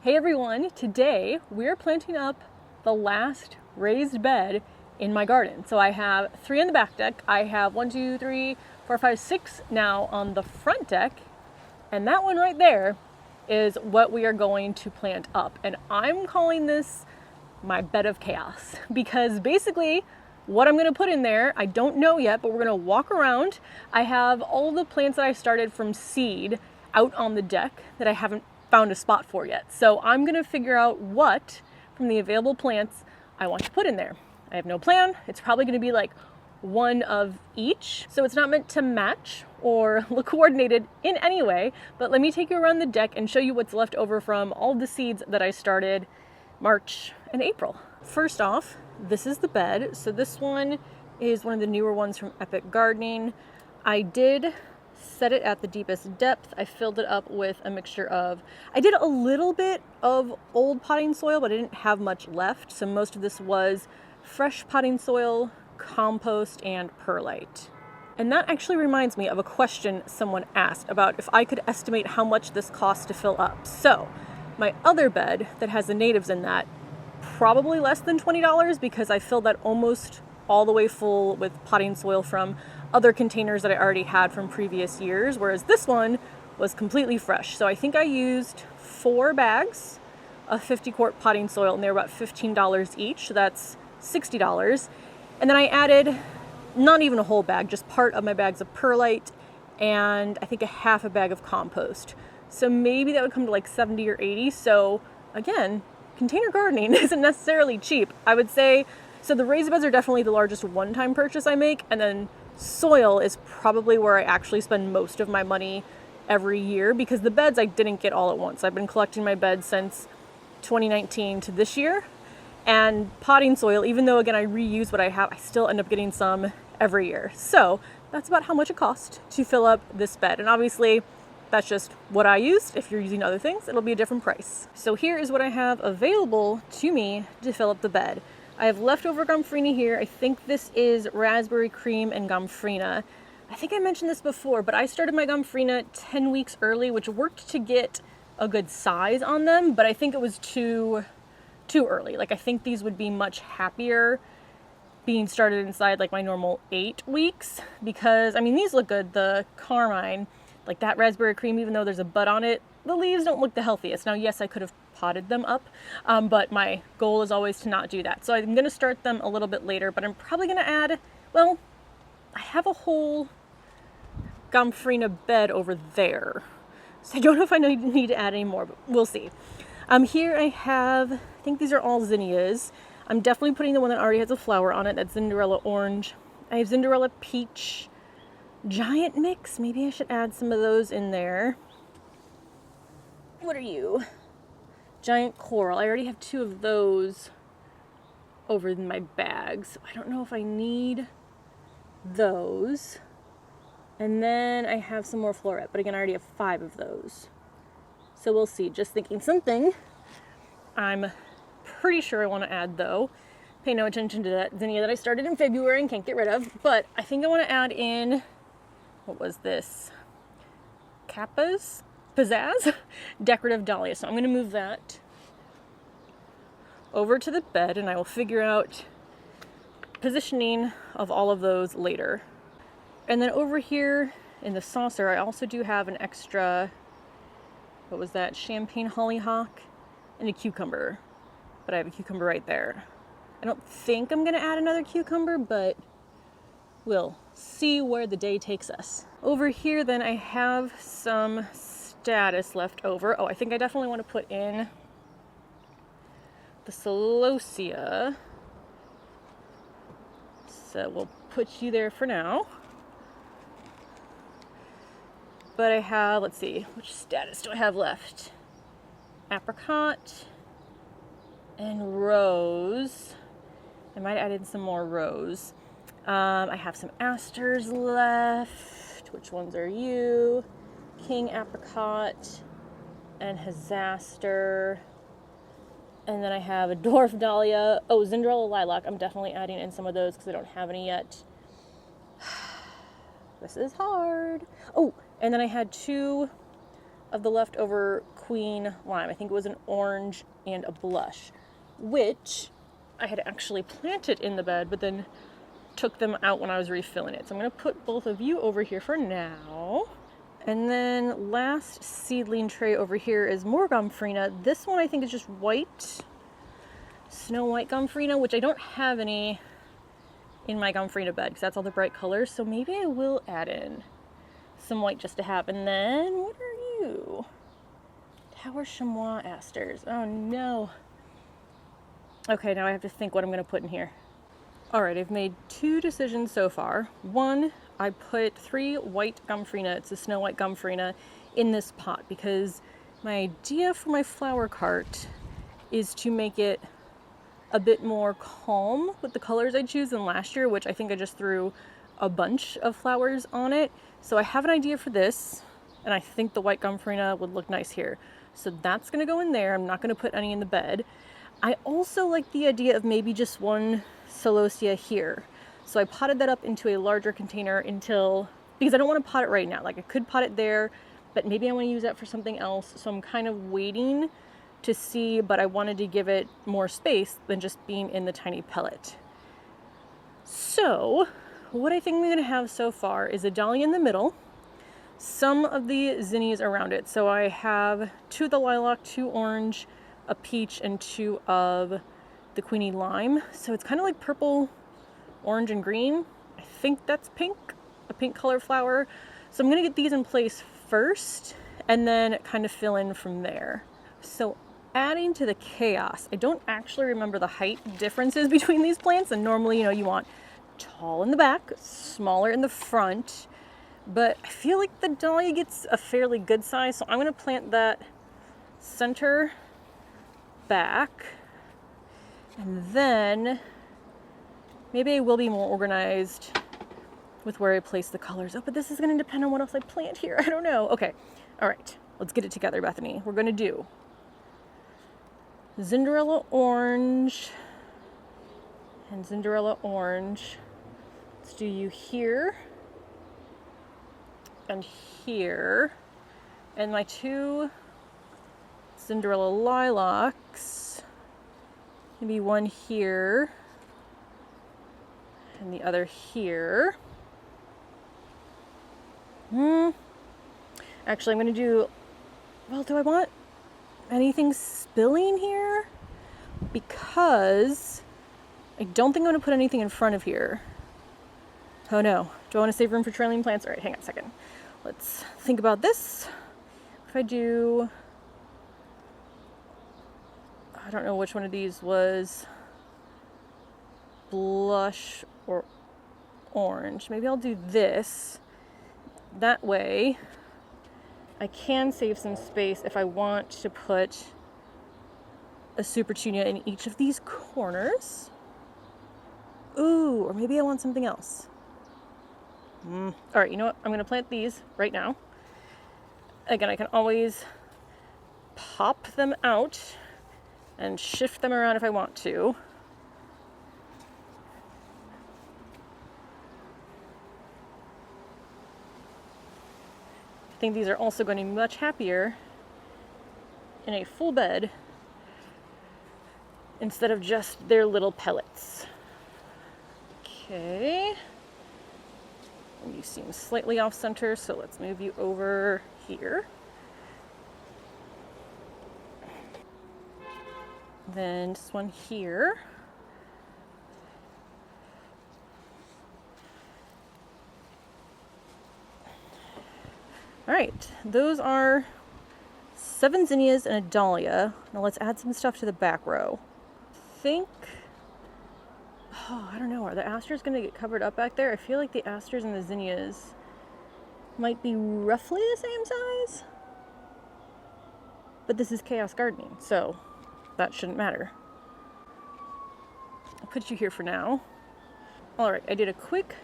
Hey everyone, today we're planting up the last raised bed in my garden. So I have 3 on the back deck. I have 1, 2, 3, 4, 5, 6 now on the front deck. And that one right there is what we are going to plant up. And I'm calling this my bed of chaos because basically what I'm going to put in there, I don't know yet, but we're going to walk around. I have all the plants that I started from seed out on the deck that I haven't found a spot for yet. So I'm going to figure out what from the available plants I want to put in there. I have no plan. It's probably going to be like one of each. So it's not meant to match or look coordinated in any way, but let me take you around the deck and show you what's left over from all the seeds that I started March and April. First off, this is the bed. So this one is one of the newer ones from Epic Gardening. I did set it at the deepest depth. I filled it up with a mixture of, I did a little bit of old potting soil, but I didn't have much left. So most of this was fresh potting soil, compost, and perlite. And that actually reminds me of a question someone asked about if I could estimate how much this costs to fill up. So my other bed that has the natives in that, probably less than $20 because I filled that almost all the way full with potting soil from other containers that I already had from previous years, whereas this one was completely fresh. So I think I used 4 bags of 50-quart potting soil, and they were about $15 each, so that's $60. And then I added not even a whole bag, just part of my bags of perlite, and I think a half a bag of compost. So maybe that would come to like 70 or 80. So again, container gardening isn't necessarily cheap. I would say, so the raised beds are definitely the largest one-time purchase I make, and then soil is probably where I actually spend most of my money every year because the beds I didn't get all at once. I've been collecting my beds since 2019 to this year, and potting soil, even though again I reuse what I have, I still end up getting some every year. So that's about how much it costs to fill up this bed, and obviously that's just what I used. If you're using other things, it'll be a different price. So here is what I have available to me to fill up the bed. I have leftover gomphrena here. I think this is raspberry cream and gomphrena. I think I mentioned this before, but I started my gomphrena 10 weeks early, which worked to get a good size on them, but I think it was too early. Like I think these would be much happier being started inside like my normal 8 weeks because, I mean, these look good. The carmine, like that raspberry cream, even though there's a bud on it, the leaves don't look the healthiest. Now, yes, I could have potted them up, but my goal is always to not do that. So I'm going to start them a little bit later, but I'm probably going to add, well, I have a whole gomphrena bed over there. So I don't know if I need to add any more, but we'll see. Here I have, I think these are all zinnias. I'm definitely putting the one that already has a flower on it. That's Cinderella Orange. I have Cinderella Peach Giant Mix. Maybe I should add some of those in there. What are you? Giant Coral. I already have 2 of those over in my bags. I don't know if I need those. And then I have some more floret, but again, I already have 5 of those. So we'll see. Just thinking something I'm pretty sure I want to add though. Pay no attention to that zinnia that I started in February and can't get rid of, but I think I want to add in, what was this? Kappa's? Pizzazz? Decorative dahlia. So I'm going to move that over to the bed and I will figure out positioning of all of those later. And then over here in the saucer, I also do have an extra, what was that? Champagne hollyhock and a cucumber. But I have a cucumber right there. I don't think I'm going to add another cucumber, but we'll see where the day takes us. Over here then I have some status left over. Oh, I think I definitely want to put in the celosia. So we'll put you there for now. But I have, let's see, which status do I have left? Apricot and rose. I might add in some more rose. I have some asters left. Which ones are you? King apricot and Hazaster. And then I have a dwarf dahlia. Oh, Cinderella lilac. I'm definitely adding in some of those because I don't have any yet. This is hard. Oh, and then I had 2 of the leftover queen lime. I think it was an orange and a blush, which I had actually planted in the bed, but then took them out when I was refilling it. So I'm going to put both of you over here for now. And then last seedling tray over here is more Gomphrena. This one I think is just white, snow white Gomphrena, which I don't have any in my Gomphrena bed because that's all the bright colors. So maybe I will add in some white just to have. And then what are you? Tower Chamois asters. Oh no. Okay, now I have to think what I'm going to put in here. All right, I've made 2 decisions so far. One, I put 3 white Gomphrena, it's a snow white Gomphrena, in this pot because my idea for my flower cart is to make it a bit more calm with the colors I choose than last year, which I think I just threw a bunch of flowers on it. So I have an idea for this, and I think the white Gomphrena would look nice here. So that's gonna go in there. I'm not gonna put any in the bed. I also like the idea of maybe just one celosia here. So I potted that up into a larger container because I don't want to pot it right now. Like I could pot it there, but maybe I want to use that for something else. So I'm kind of waiting to see, but I wanted to give it more space than just being in the tiny pellet. So what I think I'm going to have so far is a dahlia in the middle, some of the zinnias around it. So I have 2 of the lilac, 2 orange, a peach, and 2 of the Queenie Lime. So it's kind of like purple, orange, and green. I think that's pink, a pink color flower. So I'm gonna get these in place first and then kind of fill in from there. So adding to the chaos, I don't actually remember the height differences between these plants, and normally, you want tall in the back, smaller in the front, but I feel like the dahlia gets a fairly good size, so I'm gonna plant that center back. And then maybe I will be more organized with where I place the colors. Oh, but this is going to depend on what else I plant here. I don't know. Okay. All right. Let's get it together, Bethany. We're going to do Cinderella orange and Cinderella orange. Let's do you here and here. And my 2 Cinderella lilacs. Maybe one here and the other here. Actually, I'm going to do, well, do I want anything spilling here? Because I don't think I'm going to put anything in front of here. Oh no. Do I want to save room for trailing plants? All right, hang on a second. Let's think about this. If I do, I don't know which one of these was blush or orange. Maybe I'll do this. That way I can save some space if I want to put a super tunia in each of these corners. Ooh, or maybe I want something else. All right, you know what? I'm going to plant these right now. Again, I can always pop them out and shift them around if I want to. I think these are also going to be much happier in a full bed instead of just their little pellets. Okay. You seem slightly off center, so let's move you over here. Then this one here. All right, those are 7 zinnias and a dahlia. Now let's add some stuff to the back row. I think, I don't know, are the asters gonna get covered up back there? I feel like the asters and the zinnias might be roughly the same size. But this is chaos gardening, so that shouldn't matter. I'll put you here for now. All right, I did a quick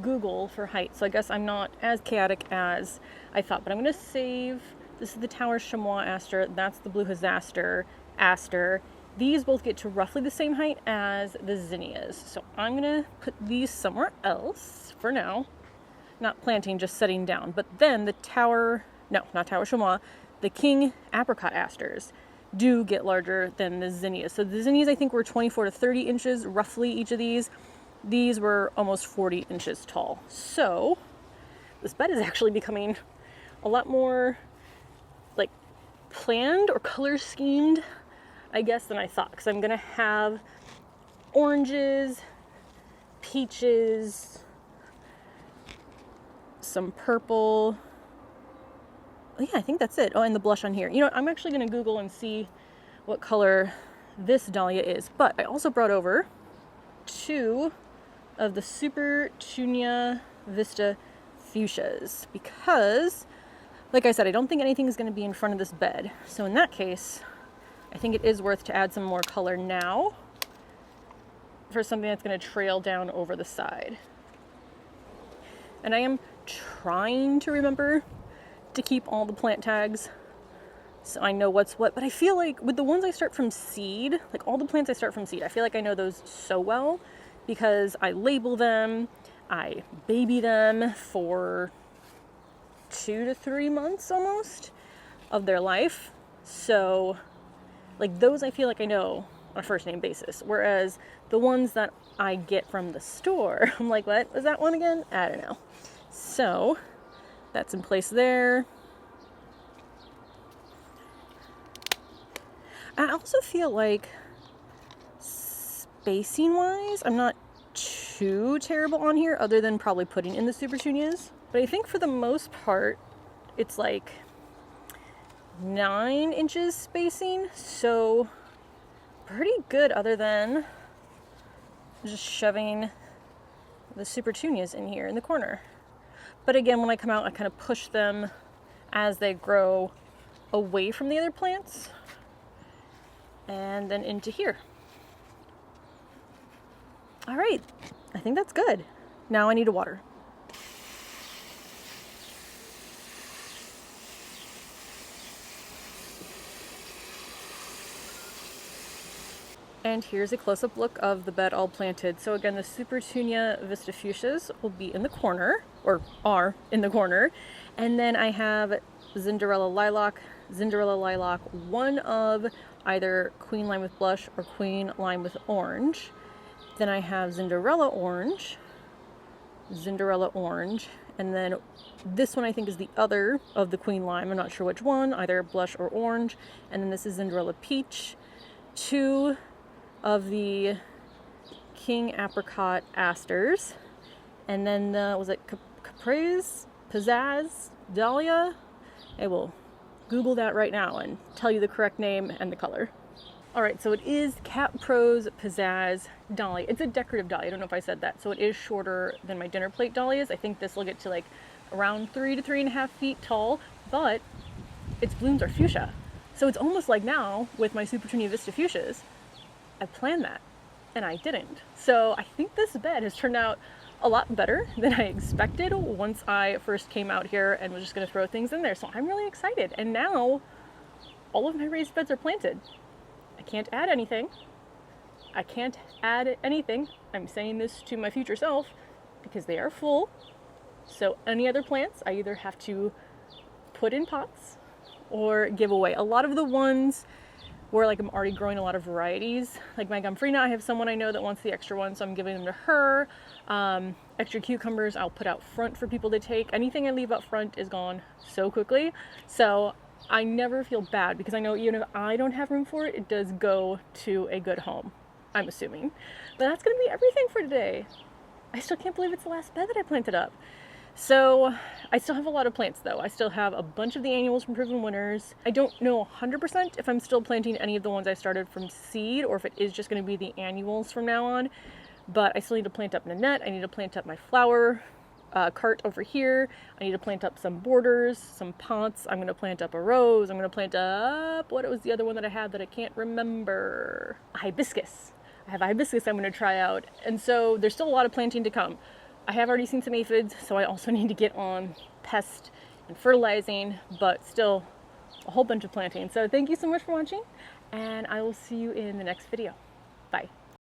Google for height, so I guess I'm not as chaotic as I thought, but I'm going to save. This is the Tower Chamois aster, that's the Blue Aster. These both get to roughly the same height as the zinnias, so I'm going to put these somewhere else for now. Not planting, just setting down. But then the Tower, no, not Tower Chamois, the king apricot asters do get larger than the zinnias. So the zinnias I think were 24 to 30 inches roughly each of these. These were almost 40 inches tall. So this bed is actually becoming a lot more like planned or color schemed, I guess, than I thought, because I'm gonna have oranges, peaches, some purple. Yeah, I think that's it. Oh, and the blush on here. You know, I'm actually gonna Google and see what color this dahlia is. But I also brought over 2 of the Super Tunia Vista fuchsias because, like I said, I don't think anything is going to be in front of this bed. So in that case, I think it is worth to add some more color now for something that's going to trail down over the side. And I am trying to remember to keep all the plant tags so I know what's what, but I feel like with the ones I start from seed, like all the plants I start from seed, I feel like I know those so well because I label them, I baby them for 2 to 3 months almost of their life. So like those I feel like I know on a first name basis. Whereas the ones that I get from the store, I'm like, what was that one again? I don't know. So that's in place there. I also feel like spacing wise, I'm not too terrible on here other than probably putting in the Super Tunias. But I think for the most part, it's like 9 inches spacing. So pretty good other than just shoving the Super Tunias in here in the corner. But again, when I come out, I kind of push them as they grow away from the other plants and then into here. All right, I think that's good. Now I need to water. And here's a close-up look of the bed all planted. So again, the Super Tunia Vista fuchsias will be in the corner, or are in the corner. And then I have Cinderella lilac, one of either Queen Lime with blush or Queen Lime with orange. Then I have Cinderella orange, and then this one I think is the other of the Queen Lime. I'm not sure which one, either blush or orange. And then this is Cinderella peach, 2 of the King Apricot asters, and then was it Capri's Pizzazz Dahlia? I will Google that right now and tell you the correct name and the color. All right, so it is Capri's Pizzazz Dahlia. It's a decorative dahlia. I don't know if I said that. So it is shorter than my dinner plate dahlias. I think this will get to like around 3 to 3.5 feet tall, but its blooms are fuchsia. So it's almost like now with my Super Tunia Vista fuchsias, I planned that and I didn't. So I think this bed has turned out a lot better than I expected once I first came out here and was just going to throw things in there. So I'm really excited. And now all of my raised beds are planted. I can't add anything. I'm saying this to my future self because they are full. So any other plants, I either have to put in pots or give away. A lot of the ones where like I'm already growing a lot of varieties, like my Gumfrina, I have someone I know that wants the extra one, so I'm giving them to her. Extra cucumbers I'll put out front for people to take. Anything I leave out front is gone so quickly. So I never feel bad because I know even if I don't have room for it, it does go to a good home, I'm assuming. But that's gonna be everything for today. I still can't believe it's the last bed that I planted up. So I still have a lot of plants though. I still have a bunch of the annuals from Proven Winners. I don't know 100% if I'm still planting any of the ones I started from seed or if it is just going to be the annuals from now on. But I still need to plant up Nanette. I need to plant up my flower cart over here. I need to plant up some borders, some pots. I'm going to plant up a rose. I'm going to plant up, what was the other one that I had that I can't remember? A hibiscus. I have a hibiscus I'm going to try out. And so there's still a lot of planting to come. I have already seen some aphids, so I also need to get on pest and fertilizing, but still a whole bunch of planting. So thank you so much for watching, and I will see you in the next video. Bye.